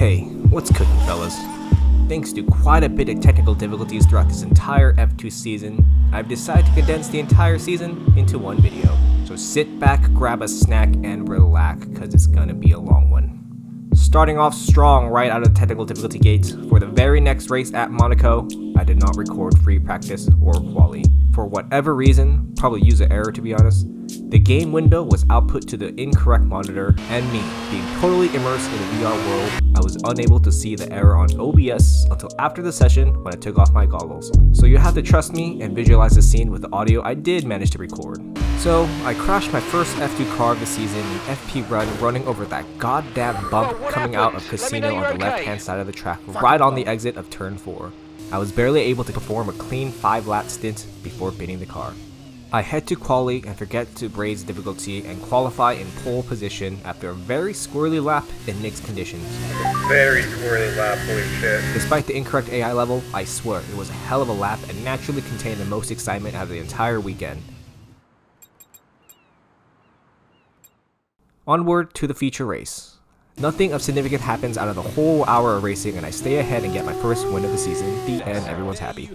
Hey, what's cooking, fellas? Thanks to quite a bit of technical difficulties throughout this entire F2 season, I've decided to condense the entire season into one video. So sit back, grab a snack, and relax, cause it's gonna be a long one. Starting off strong right out of the technical difficulty gate, for the very next race at Monaco, I did not record free practice or quali. For whatever reason, probably user error to be honest, the game window was output to the incorrect monitor, and me, being totally immersed in the VR world, I was unable to see the error on OBS until after the session when I took off my goggles. So you have to trust me and visualize the scene with the audio I did manage to record. So, I crashed my first F2 car of the season in FP run running over that goddamn bump coming out of Casino on the left hand side of the track right on the exit of turn 4. I was barely able to perform a clean 5-lap stint before binning the car. I head to quali and forget to raise difficulty and qualify in pole position after a very squirrely lap in mixed conditions. Very squirrely lap, holy shit. Despite the incorrect AI level, I swear it was a hell of a lap and naturally contained the most excitement out of the entire weekend. Onward to the feature race. Nothing of significance happens out of the whole hour of racing and I stay ahead and get my first win of the season, and everyone's happy.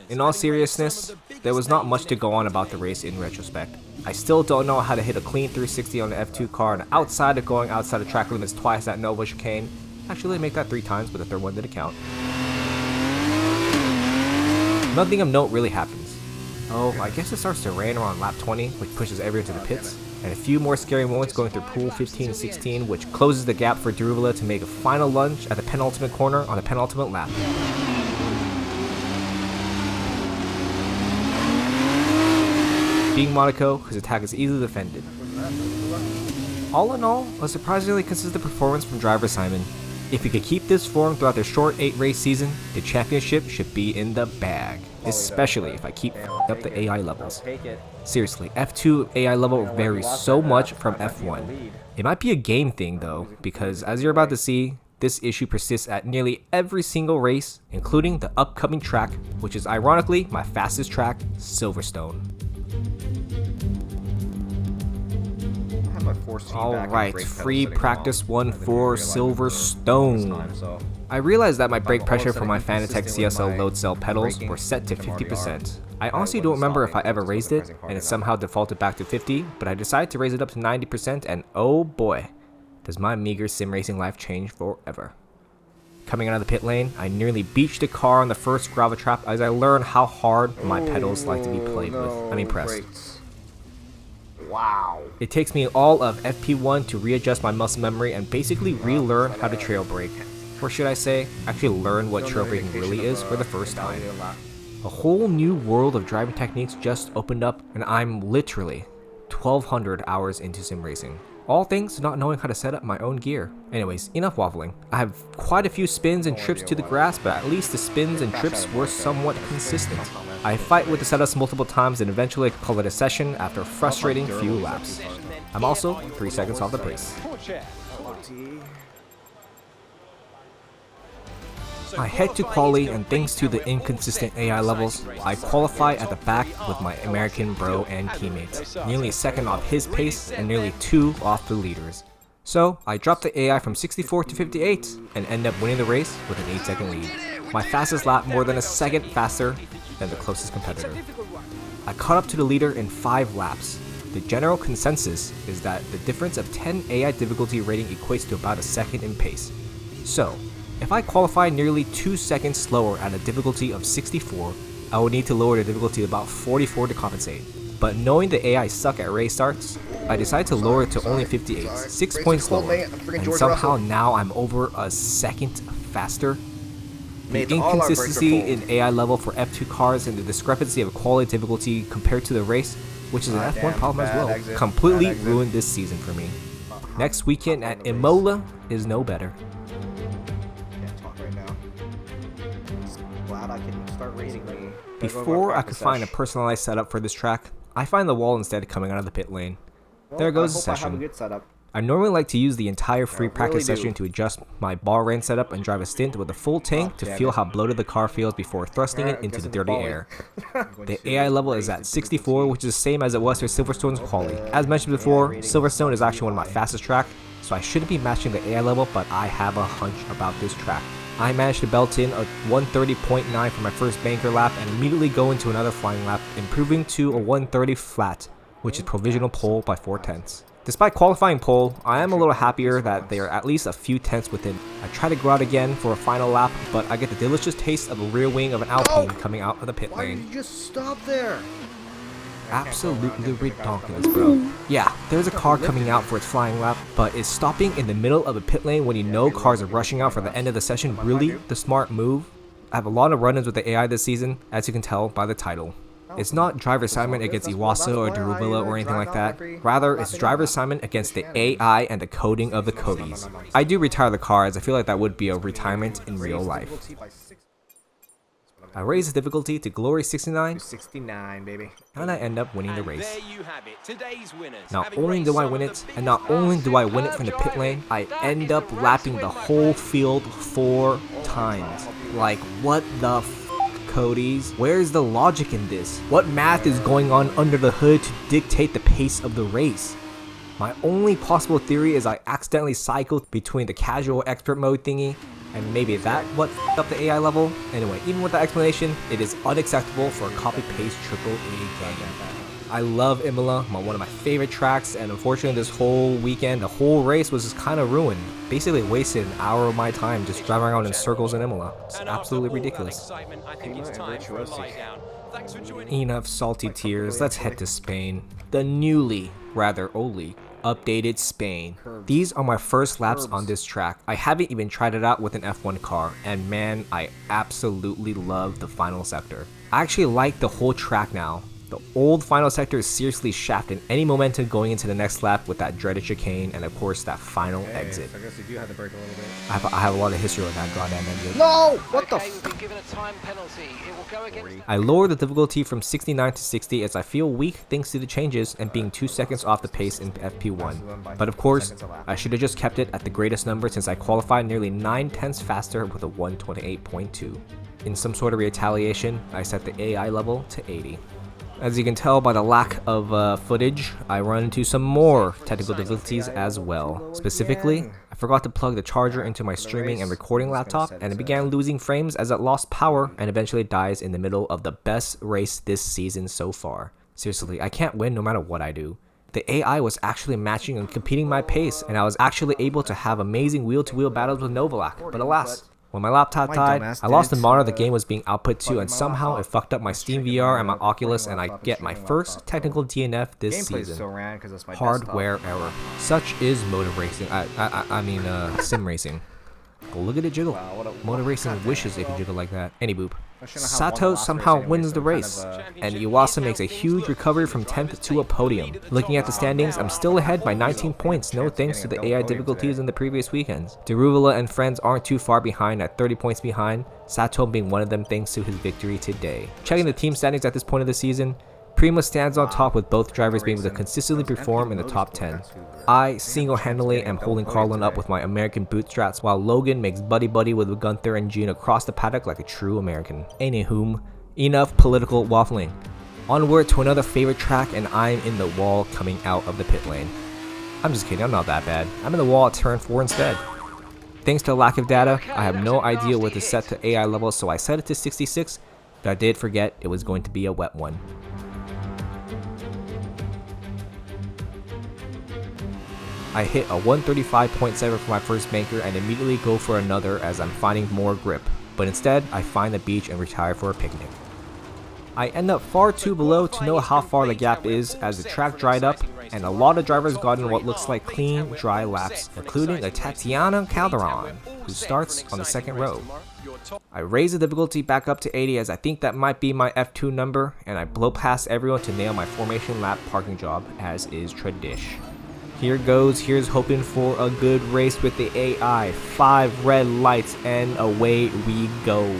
In all seriousness, there was not much to go on about the race in retrospect. I still don't know how to hit a clean 360 on the F2 car and outside of going outside of track limits twice at Nova Chicane. Actually, I make that 3 times, but the third one didn't count. Nothing of note really happens. Oh, I guess it starts to rain around lap 20, which pushes everyone to the pits. And a few more scary moments going through pool 15 and 16, which closes the gap for Derula to make a final lunge at the penultimate corner on the penultimate lap. Being Monaco, his attack is easily defended. All in all, a surprisingly consistent performance from driver Simon. If he could keep this form throughout the short 8-race season, the championship should be in the bag. Especially if I keep up the AI levels. Seriously, F2 AI level varies so much from F1. It might be a game thing though, because as you're about to see, this issue persists at nearly every single race, including the upcoming track, which is ironically my fastest track, Silverstone. Alright, free practice 1 for Silverstone. I realized that my brake pressure for my Fanatec CSL load cell pedals were set to 50%. I honestly don't remember if I ever raised it, and it somehow defaulted back to 50, but I decided to raise it up to 90%, and oh boy, does my meager sim racing life change forever. Coming out of the pit lane, I nearly beached the car on the first gravel trap as I learned how hard my pedals like to be played with. I'm impressed. Wow. It takes me all of FP1 to readjust my muscle memory and basically relearn how to trail brake. Or should I say, actually learn what trail braking really is for the first time. A whole new world of driving techniques just opened up and I'm literally 1200 hours into sim racing. All thanks to not knowing how to set up my own gear. Anyways, enough waffling. I have quite a few spins and trips to the grass, but at least the spins and trips were somewhat consistent. I fight with the setups multiple times and eventually call it a session after a frustrating few laps. I'm also 3 seconds off the pace. I head to quali and thanks to the inconsistent AI levels, I qualify at the back with my American bro and teammates, nearly a second off his pace and nearly 2 off the leaders. So I drop the AI from 64 to 58 and end up winning the race with an 8-second lead. My fastest lap more than a second faster than the closest competitor. I caught up to the leader in 5 laps. The general consensus is that the difference of 10 AI difficulty rating equates to about a second in pace. So, if I qualify nearly 2 seconds slower at a difficulty of 64, I would need to lower the difficulty to about 44 to compensate. But knowing the AI suck at race starts, I decided to lower it to only 58, 6 points lower, and somehow now I'm over a second faster. The inconsistency in AI level for F2 cars and the discrepancy of quality difficulty compared to the race, which is an F1 problem as well, completely ruined this season for me. Next weekend at Imola is no better. Before I could find a personalized setup for this track, I find the wall instead coming out of the pit lane. There goes the session. I normally like to use the entire free practice session to adjust my ball range setup and drive a stint with a full tank to feel how bloated the car feels before thrusting it into the dirty air. The AI level is at 64, which is the same as it was for Silverstone's quali. As mentioned before, Silverstone is actually one of my fastest tracks, so I shouldn't be matching the AI level, but I have a hunch about this track. I managed to belt in a 130.9 for my first banker lap and immediately go into another flying lap, improving to a 130 flat, which is provisional pole by 4/10. Despite qualifying pole, I am a little happier that they are at least a few tenths within. I try to go out again for a final lap, but I get the delicious taste of a rear wing of an Alpine coming out of the pit lane. Why did you just stop there? Absolutely ridiculous, bro. Yeah, there's a car coming out for its flying lap, but is stopping in the middle of a pit lane when you know cars are rushing out for the end of the session really the smart move? I have a lot of run-ins with the AI this season, as you can tell by the title. It's not driver assignment against Iwasa or Darubala or anything like that. Rather, it's driver assignment against the AI and the coding of the Codies. I do retire the car as I feel like that would be a retirement in real life. I raise the difficulty to Glory 69, 69, baby. and I end up winning the race. There you have it. Today's winners. Not only do I win it, and not only do I win it from the pit lane, I end up lapping the whole field 4 times. Like, what the f***, Codies? Where's the logic in this? What math is going on under the hood to dictate the pace of the race? My only possible theory is I accidentally cycled between the casual expert mode thingy, and maybe that what f***ed up the AI level? Anyway, even with that explanation, it is unacceptable for a copy-paste triple A game. I love Imola, one of my favorite tracks, and unfortunately this whole weekend, the whole race was just kind of ruined. Basically wasted an hour of my time just driving around in circles in Imola. It's absolutely ridiculous. Enough salty tears, let's head to Spain. The newly, rather oldly, updated Spain. These are my first laps on this track. I haven't even tried it out with an F1 car, and man, I absolutely love the final sector. I actually like the whole track now. The old final sector is seriously shafting any momentum going into the next lap with that dreaded chicane and of course that final exit. I guess you do have to brake a little bit. I have a lot of history with that goddamn engine. No! What the We've been given a time penalty. It will go against I lowered the difficulty from 69 to 60 as I feel weak thanks to the changes and being 2 seconds off the pace in FP1. But of course, I should have just kept it at the greatest number since I qualified nearly 9/10 faster with a 128.2. In some sort of retaliation, I set the AI level to 80. As you can tell by the lack of footage, I run into some more technical difficulties as well. Specifically, I forgot to plug the charger into my streaming and recording laptop, and it began losing frames as it lost power and eventually dies in the middle of the best race this season so far. Seriously, I can't win no matter what I do. The AI was actually matching and competing my pace, and I was actually able to have amazing wheel-to-wheel battles with Novalak, but alas, when my laptop died, I lost the monitor the game was being output to, and somehow it fucked up my Steam VR and my Oculus, and I get my first technical DNF this season. Hardware error. Such is motor racing. I mean, sim racing. But look at it jiggle. Motor racing wishes it could jiggle like that. Any boop. Sato somehow wins the race, and Iwasa makes a huge recovery from 10th to a podium. Looking at the standings, I'm still ahead by 19 points, no thanks to the AI difficulties in the previous weekends. Darubala and friends aren't too far behind at 30 points behind, Sato being one of them thanks to his victory today. Checking the team standings at this point of the season, Prima stands on top with both drivers being able to consistently perform in the top 10. I single-handedly am holding Carlin up with my American bootstraps while Logan makes buddy-buddy with Gunther and Gene across the paddock like a true American. Anywho, enough political waffling. Onward to another favorite track and I'm in the wall coming out of the pit lane. I'm just kidding, I'm not that bad. I'm in the wall at turn 4 instead. Thanks to lack of data, I have no idea what to set to AI level, so I set it to 66, but I did forget it was going to be a wet one. I hit a 135.7 for my first banker and immediately go for another as I'm finding more grip, but instead I find the beach and retire for a picnic. I end up far too below to know how far the gap is as the track dried up and a lot of drivers got in what looks like clean, dry laps, including a Tatiana Calderon, who starts on the second row. I raise the difficulty back up to 80 as I think that might be my F2 number, and I blow past everyone to nail my formation lap parking job as is tradish. Here goes, here's hoping for a good race with the AI. 5 red lights and away we go.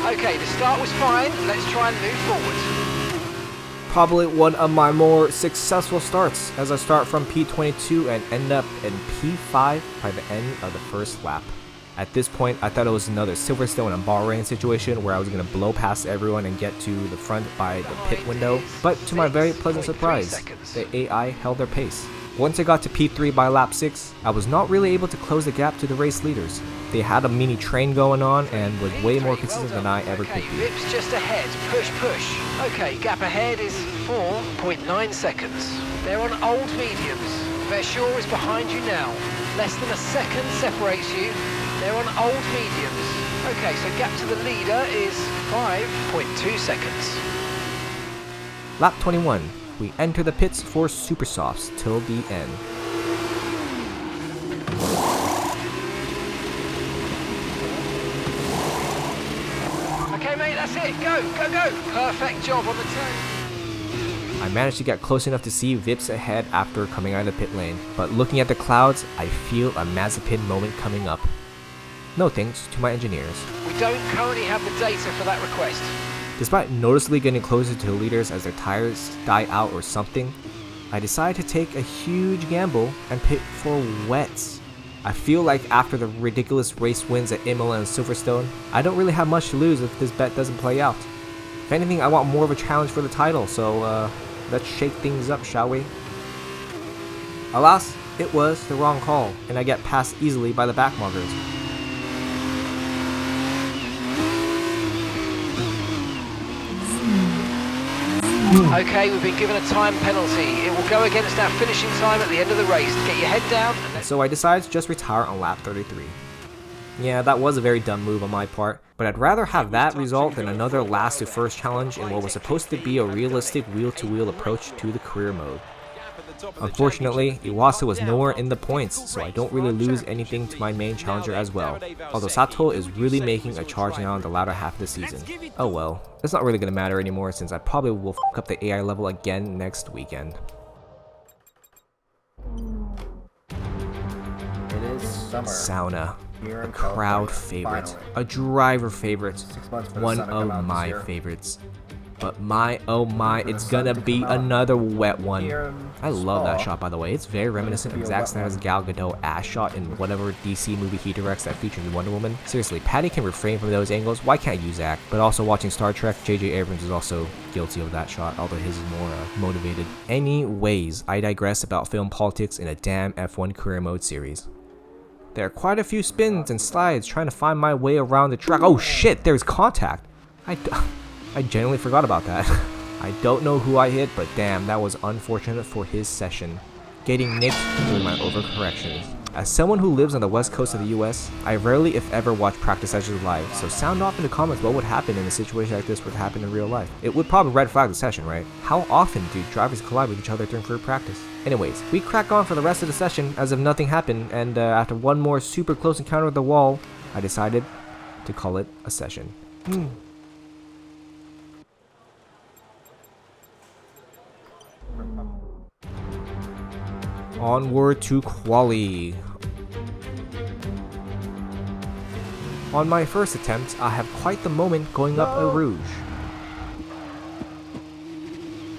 Okay, the start was fine. Let's try and move forward. Probably one of my more successful starts, as I start from P22 and end up in P5 by the end of the first lap. At this point, I thought it was another Silverstone and Bahrain situation where I was going to blow past everyone and get to the front by the pit window, but to my very pleasant surprise, the AI held their pace. Once I got to P3 by lap 6, I was not really able to close the gap to the race leaders. They had a mini train going on and was way more consistent than I ever could be. Vips just ahead, push. Okay, gap ahead is 4.9 seconds. They're on old mediums. Vershaw is behind you now. Less than a second separates you. They're on old mediums. Okay, so gap to the leader is 5.2 seconds. Lap 21. We enter the pits for super softs till the end. Okay mate, that's it, go! Perfect job on the turn. I managed to get close enough to see Vips ahead after coming out of the pit lane, but looking at the clouds, I feel a Mazepin moment coming up. No thanks to my engineers. We don't currently have the data for that request. Despite noticeably getting closer to the leaders as their tires die out or something, I decided to take a huge gamble and pit for wets. I feel like after the ridiculous race wins at Imola and Silverstone, I don't really have much to lose if this bet doesn't play out. If anything, I want more of a challenge for the title, so let's shake things up, shall we? Alas, it was the wrong call, and I get passed easily by the backmarkers. Okay, we've been given a time penalty. It will go against our finishing time at the end of the race. Get your head down. So I decided to just retire on lap 33. Yeah, that was a very dumb move on my part, but I'd rather have that result than another last to first challenge in what was supposed to be a realistic wheel-to-wheel approach to the career mode. Unfortunately, Iwasa was nowhere in the points, so I don't really lose anything to my main challenger as well, although Sato is really making a charge now in the latter half of the season. Oh well, it's not really going to matter anymore since I probably will f*** up the AI level again next weekend. It is summer. Sauna. Here A in crowd California, favorite, finally. a driver favorite, 6 months for the one sun to come out of this my year. favorites. But my oh my, For the it's sun gonna to be come out another wet one. here in I love that Spa. shot, by the way. It's very reminiscent be of a Zack wet Snyder's one. Gal Gadot ass shot in whatever DC movie he directs that features Wonder Woman. Seriously, Patty can refrain from those angles. Why can't you, Zack? But also watching Star Trek, J.J. Abrams is also guilty of that shot, although his is more motivated. Anyways, I digress about film politics in a damn F1 career mode series. There are quite a few spins and slides trying to find my way around the track. Oh shit, there's contact! I genuinely forgot about that. I don't know who I hit, but damn, that was unfortunate for his session. Getting nicked through my overcorrections. As someone who lives on the west coast of the US, I rarely if ever watch practice sessions live, so sound off in the comments what would happen in a situation like this would happen in real life. It would probably red flag the session, right? How often do drivers collide with each other during free practice? Anyways, we crack on for the rest of the session as if nothing happened, and after one more super close encounter with the wall, I decided to call it a session. Onward to quali. On my first attempt, I have quite the moment going up a Rouge.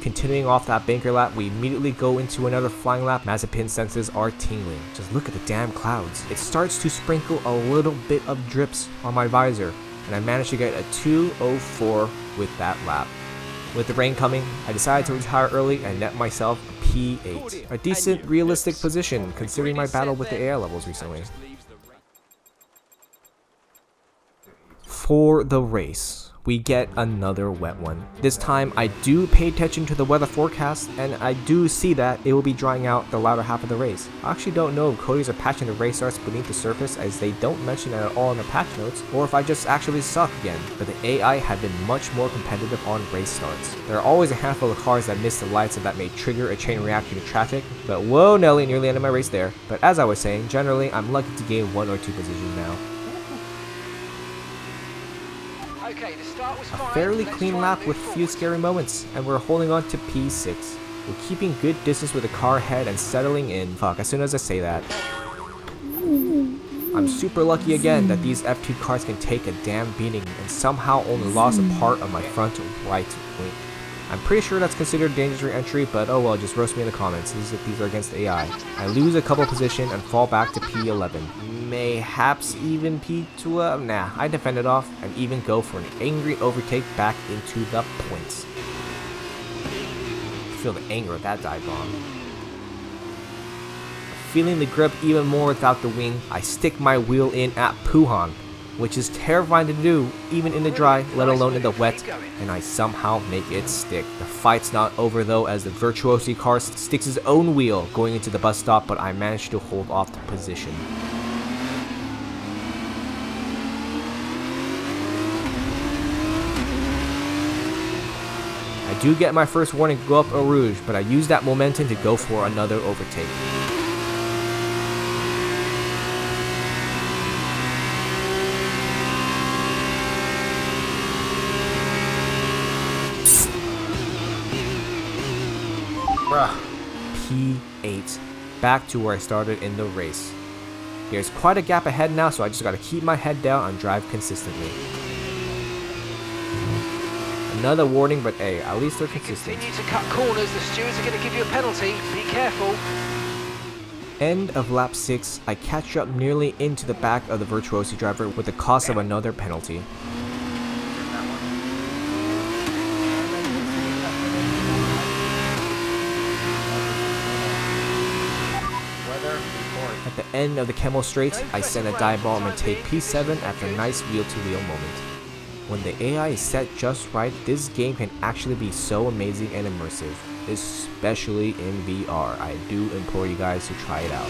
Continuing off that banker lap, we immediately go into another flying lap. Mazepin's senses are tingling. Just look at the damn clouds. It starts to sprinkle a little bit of drips on my visor, and I managed to get a 2:04 with that lap. With the rain coming, I decided to retire early and net myself a P8. A decent, realistic position considering my battle with the AI levels recently. For the race, we get another wet one. This time, I do pay attention to the weather forecast, and I do see that it will be drying out the latter half of the race. I actually don't know if Codies are patching the race starts beneath the surface, as they don't mention it at all in the patch notes, or if I just actually suck again, but the AI have been much more competitive on race starts. There are always a handful of cars that miss the lights and that may trigger a chain reaction to traffic, but whoa Nelly, nearly ended my race there. But as I was saying, generally, I'm lucky to gain 1 or 2 positions now. Okay, the start was fine. A fairly Let's clean try lap and with move a few forward. scary moments, and we're holding on to P6. We're keeping good distance with the car ahead and settling in. Fuck, as soon as I say that. I'm super lucky again that these F2 cars can take a damn beating and somehow only lost a part of my front right wing. I'm pretty sure that's considered dangerous re-entry, but oh well, just roast me in the comments. These are against AI. I lose a couple position and fall back to P11. Mayhaps even P12. Nah, I defend it off and even go for an angry overtake back into the points. Feel the anger of that dive bomb. Feeling the grip even more without the wing, I stick my wheel in at Puhan, which is terrifying to do even in the dry, let alone in the wet, and I somehow make it stick. The fight's not over though, as the Virtuosi car sticks his own wheel going into the bus stop, but I managed to hold off the position. I do get my first warning to go up Eau Rouge, but I use that momentum to go for another overtake. P8, back to where I started in the race. There's quite a gap ahead now, so I just gotta keep my head down and drive consistently. Another warning, but hey, at least they're consistent. Continue to cut corners, the stewards are gonna give you a penalty, be careful. End of lap 6, I catch up nearly into the back of the Virtuosi driver with the cost of another penalty. At the end of the Camel Straight, I send a dive bomb and take P7 after a nice wheel-to-wheel moment. When the AI is set just right, this game can actually be so amazing and immersive, especially in VR. I do implore you guys to try it out.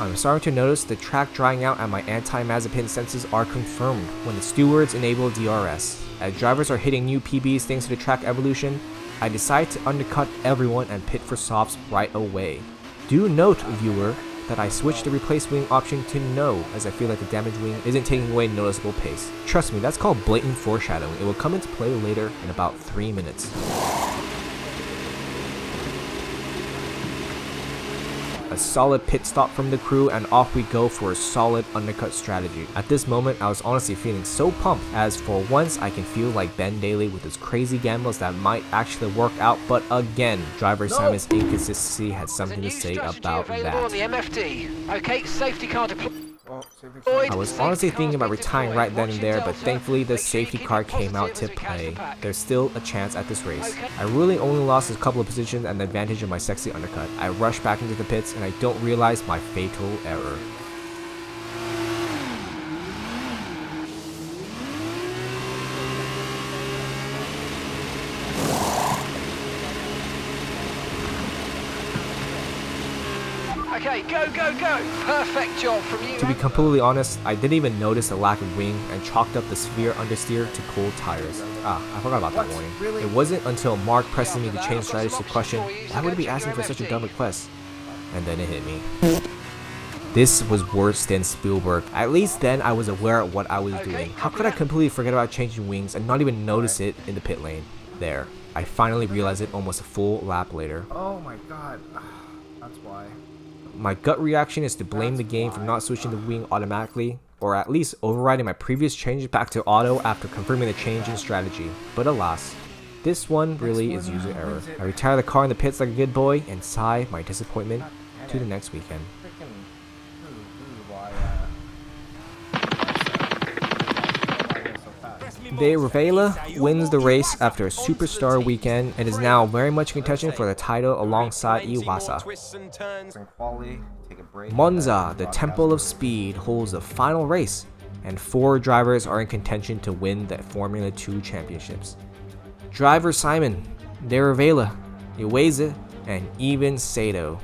I'm starting to notice the track drying out and my anti-Mazepin senses are confirmed when the stewards enable DRS. As drivers are hitting new PBs thanks to the track evolution, I decide to undercut everyone and pit for softs right away. Do note, viewer, that I switched the replace wing option to no, as I feel like the damaged wing isn't taking away noticeable pace. Trust me, that's called blatant foreshadowing. It will come into play later in about 3 minutes. A solid pit stop from the crew and off we go for a solid undercut strategy. At this moment I was honestly feeling so pumped, as for once I can feel like Ben Daly with his crazy gambles that might actually work out, but again, driver Simon's inconsistency had something to say about that. On the MFD. Okay, safety car deployed. I was honestly thinking about retiring right then and there, but thankfully the safety car came out to play. There's still a chance at this race. I really only lost a couple of positions and the advantage of my sexy undercut. I rush back into the pits and I don't realize my fatal error. Okay, go, go, go! Perfect job from you. To be completely honest, I didn't even notice the lack of wing and chalked up the sphere understeer to cold tires. Ah, I forgot about that warning. Really? It wasn't until Mark pressing me to change strategy to question, why would he be asking for such a dumb request? And then it hit me. This was worse than Spielberg. At least then I was aware of what I was doing. How could I completely forget about changing wings and not even notice it in the pit lane? There. I finally realized it almost a full lap later. Oh my god. That's why. My gut reaction is to blame the game for not switching the wing automatically, or at least overriding my previous change back to auto after confirming the change in strategy. But alas, this one really is user error. I retire the car in the pits like a good boy and sigh my disappointment to the next weekend. De Rivera wins the race after a superstar weekend and is now very much in contention for the title alongside Iwasa. Monza, the Temple of Speed, holds the final race, and 4 drivers are in contention to win the Formula 2 championships. Driver Simon, De Rivera, Iwasa, and even Sato.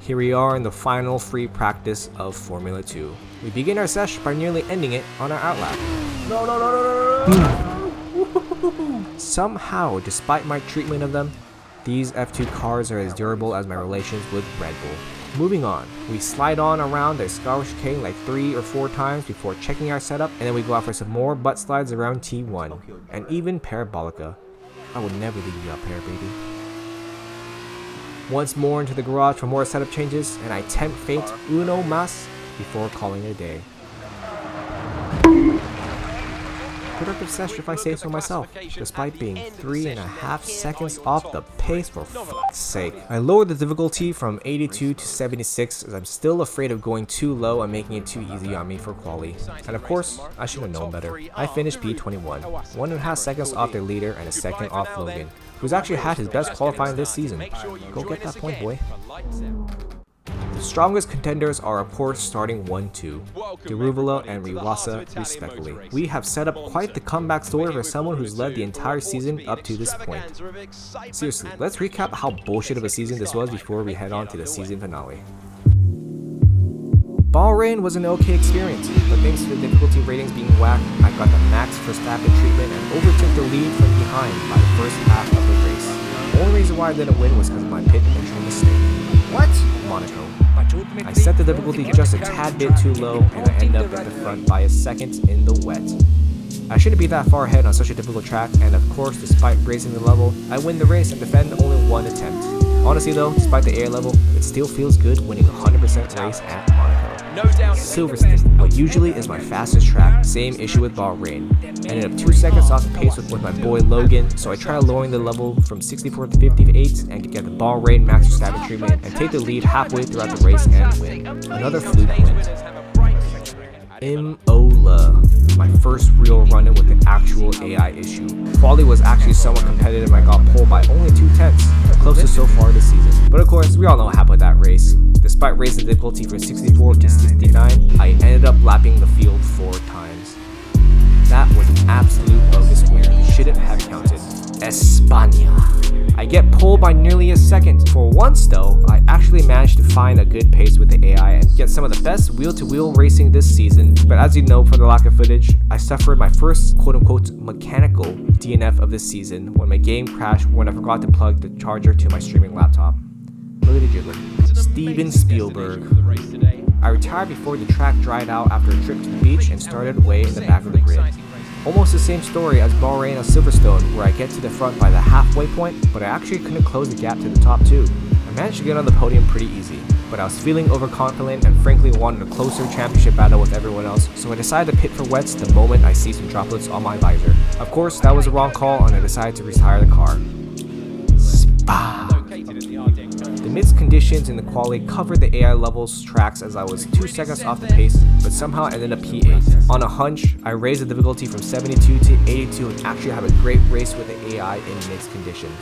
Here we are in the final free practice of Formula 2. We begin our session by nearly ending it on our outlap. No. Somehow, despite my treatment of them, these F2 cars are as durable as my relations with Red Bull. Moving on, we slide on around the Scottish chicane like 3 or 4 times before checking our setup, and then we go out for some more butt slides around T1, and even Parabolica. I would never leave you up here, baby. Once more into the garage for more setup changes, and I tempt fate uno mas before calling it a day. Productive session if I say so myself, despite being 3.5 seconds off the pace for fuck's sake. I lowered the difficulty from 82 to 76 as I'm still afraid of going too low and making it too easy on me for quali. And of course, I should have known better. I finished P21, 1.5 seconds off their leader and a second off Logan, who's actually had his best qualifying this season. Go get that point, boy. The strongest contenders are of course starting 1-2, Deruvula and Riwasa respectively. We have set up quite the comeback story for someone who's led the entire season up to this point. Seriously, let's recap how bullshit of a season this was before we head on to the season finale. Bahrain was an okay experience, but thanks to the difficulty ratings being whacked, I got the max Verstappen treatment and overtook the lead from behind by the first half of the race. The only reason why I didn't win was because of my pit entry mistake. What? Monaco. I set the difficulty just a tad bit too low and I end up at the front by a second in the wet. I shouldn't be that far ahead on such a difficult track, and of course, despite raising the level, I win the race and defend only one attempt. Honestly though, despite the air level, it still feels good winning a 100% race at Monaco. Silverstone, what usually is my fastest track, same issue with Bahrain. Ended up 2 seconds off the pace with my boy Logan, so I tried lowering the level from 64 to 58 and get the Bahrain max Verstappen treatment and take the lead halfway throughout the race and win. Another fluke win. Imola, my first real run-in with the actual AI issue. Quali was actually somewhat competitive and I got pulled by only 2/10, the closest so far this season. But of course, we all know what happened with that race. Despite raising the difficulty from 64 to 69, I ended up lapping the field 4 times. That was an absolute bogus win. It shouldn't have counted. España. I get pulled by nearly a second. For once though, I actually managed to find a good pace with the AI and get some of the best wheel-to-wheel racing this season. But as you know from the lack of footage, I suffered my first quote-unquote mechanical DNF of this season when my game crashed when I forgot to plug the charger to my streaming laptop. Look at the jiggler. Steven Spielberg. I retired before the track dried out after a trip to the beach and started way in the back of the grid. Almost the same story as Bahrain or Silverstone, where I get to the front by the halfway point, but I actually couldn't close the gap to the top too. I managed to get on the podium pretty easy, but I was feeling overconfident and frankly wanted a closer championship battle with everyone else, so I decided to pit for wets the moment I see some droplets on my visor. Of course, that was the wrong call and I decided to retire the car. Spa. The mixed conditions in the quali covered the AI levels tracks as I was 2 seconds off the pace, but somehow ended up P8. On a hunch, I raised the difficulty from 72 to 82 and actually had a great race with the AI in mixed conditions.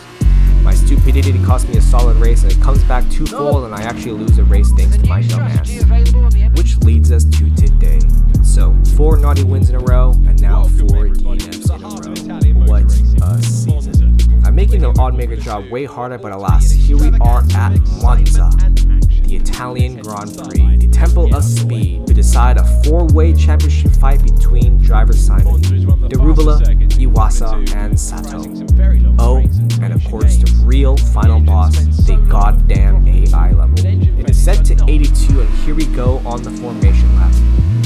My stupidity cost me a solid race and it comes back twofold and I actually lose a race thanks to my dumbass. Which leads us to today. So, 4 naughty wins in a row and now 4 DNFs in a row. What a season. I'm making the oddmaker job way harder, but alas, here we are at Monza, the Italian Grand Prix, the Temple of Speed, to decide a 4-way championship fight between driver Simon, Deruvula, Iwasa, and Sato. Oh, and of course the real final boss, the goddamn AI level. It is set to 82 and here we go on the formation lap.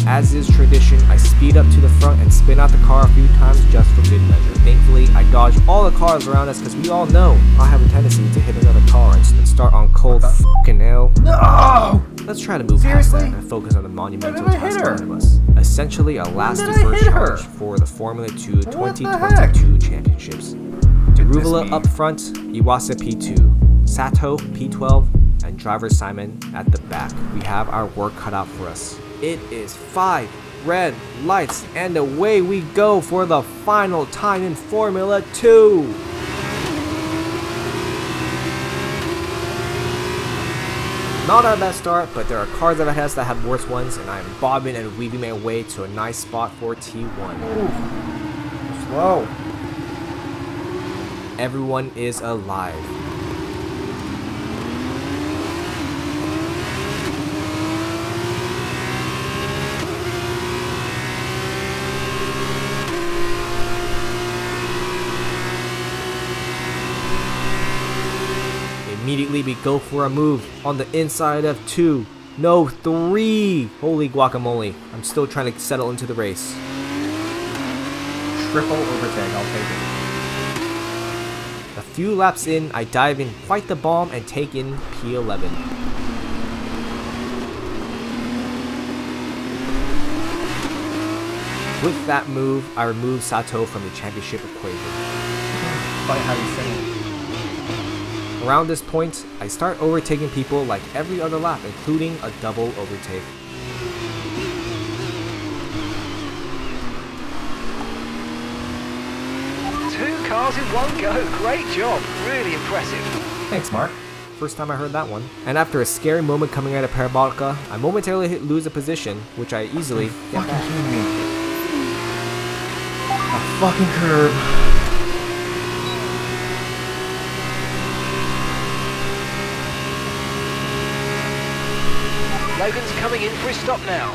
As is tradition, I speed up to the front and spin out the car a few times just for good measure. Thankfully, I dodge all the cars around us because we all know I have a tendency to hit another car and start on cold fucking hell. No! Let's try to move past that and focus on the monumental task ahead of us. Essentially a last and first challenge for the Formula 2 2022 championships. Deruvula up front, Iwasa P2, Sato P12, and driver Simon at the back. We have our work cut out for us. It is 5 red lights and away we go for the final time in Formula 2. Not our best start, but there are cars ahead of us that have worse ones and I'm bobbing and weaving my way to a nice spot for T1. Ooh. Slow. Everyone is alive. Immediately we go for a move on the inside of 2. No, 3. Holy guacamole. I'm still trying to settle into the race. Triple overtake, I'll take it. A few laps in, I dive in quite the bomb and take in P11. With that move, I remove Sato from the championship equation. Funny how you say it. Around this point, I start overtaking people like every other lap, including a double overtake. Two cars in one go. Great job. Really impressive. Thanks, Mark. First time I heard that one. And after a scary moment coming out of Parabolica, I momentarily lose a position, which I easily get Fucking back. kidding me. A fucking curb. Logan's coming in for his stop now.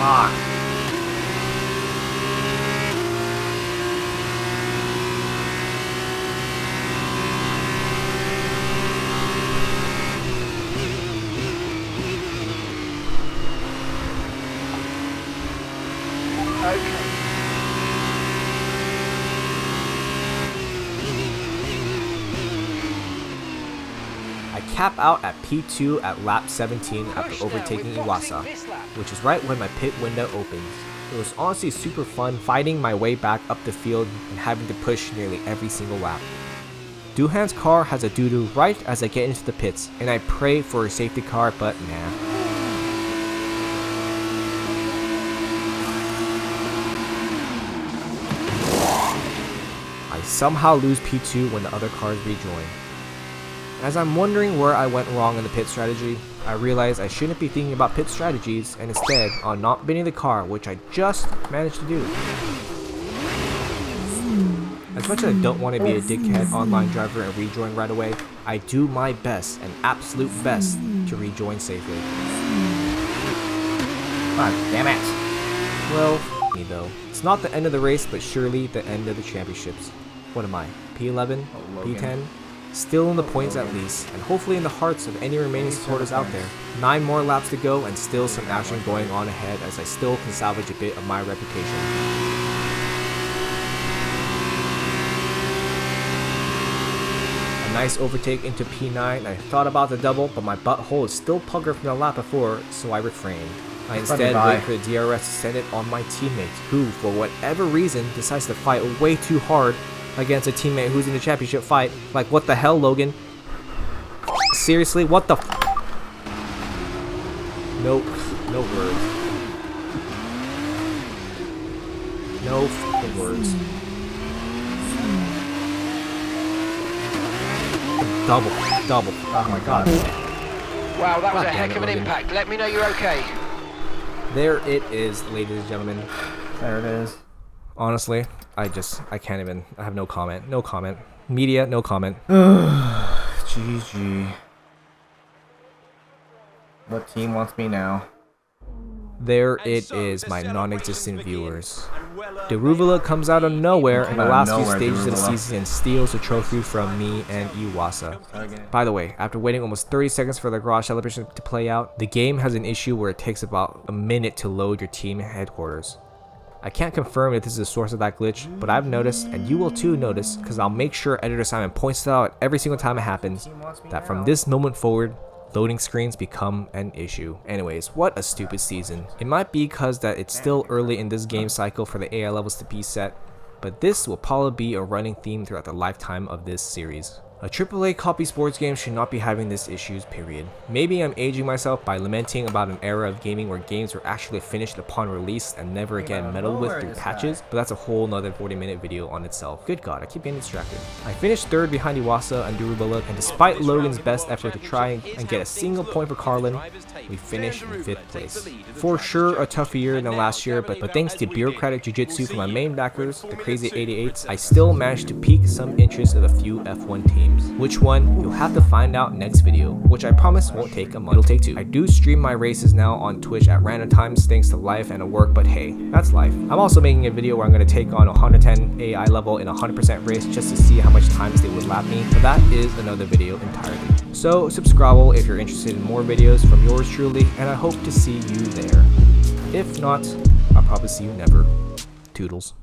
Fuck. Okay. I cap out at P2 at lap 17 Push after now, overtaking we're boxing Iwasa, this lap. which is right when my pit window opens. It was honestly super fun fighting my way back up the field and having to push nearly every single lap. Doohan's car has a doo-doo right as I get into the pits, and I pray for a safety car, but nah. I somehow lose P2 when the other cars rejoin. As I'm wondering where I went wrong in the pit strategy, I realize I shouldn't be thinking about pit strategies and instead on not binning the car, which I just managed to do. As much as I don't want to be a dickhead online driver and rejoin right away, I do my best and absolute best to rejoin safely. God damn it. Well, f me though. It's not the end of the race, but surely the end of the championships. What am I? P11? Logan. P10? Still in the points at least, and hopefully in the hearts of any remaining supporters out there. 9 more laps to go and still some action going on ahead as I still can salvage a bit of my reputation. A nice overtake into P9. I thought about the double, but my butthole is still puckered from the lap before, so I refrained. I instead wait for the DRS to send it on my teammate, who, for whatever reason, decides to fight way too hard against a teammate who's in a championship fight. Like, what the hell, Logan? Seriously, what the f? Nope, no words. No f***ing words. Double. Oh my god. Wow, that was God a damn heck it, of an Logan. impact. Let me know you're okay. There it is, ladies and gentlemen. There it is. Honestly, I can't even, I have no comment. No comment. Media, no comment. GG. What team wants me now? There it is, my non-existent viewers. Deruvula comes out of nowhere in the last few stages of the season and steals the trophy from me and Iwasa. By the way, after waiting almost 30 seconds for the garage celebration to play out, the game has an issue where it takes about a minute to load your team headquarters. I can't confirm if this is the source of that glitch, but I've noticed, and you will too notice, because I'll make sure Editor Simon points it out every single time it happens, that from this moment forward, loading screens become an issue. Anyways, what a stupid season. It might be because that it's still early in this game cycle for the AI levels to be set, but this will probably be a running theme throughout the lifetime of this series. A AAA copy sports game should not be having this issues, period. Maybe I'm aging myself by lamenting about an era of gaming where games were actually finished upon release and never again meddled with through patches, but that's a whole nother 40-minute video on itself. Good god, I keep getting distracted. I finished 3rd behind Iwasa and Deruvula, and despite Logan's best effort to try and get a single point for Carlin, we finished in 5th place. For sure a tougher year than last year, but thanks to bureaucratic jiu-jitsu from my main backers, the crazy 88s, I still managed to pique some interest of a few F1 teams. Which one? You'll have to find out next video, which I promise won't take a month, it'll take 2. I do stream my races now on Twitch at random times thanks to life and work, but hey, that's life. I'm also making a video where I'm going to take on a 110 AI level in a 100% race just to see how much times they would lap me, but that is another video entirely. So subscribe if you're interested in more videos from yours truly, and I hope to see you there. If not, I'll probably see you never. Toodles.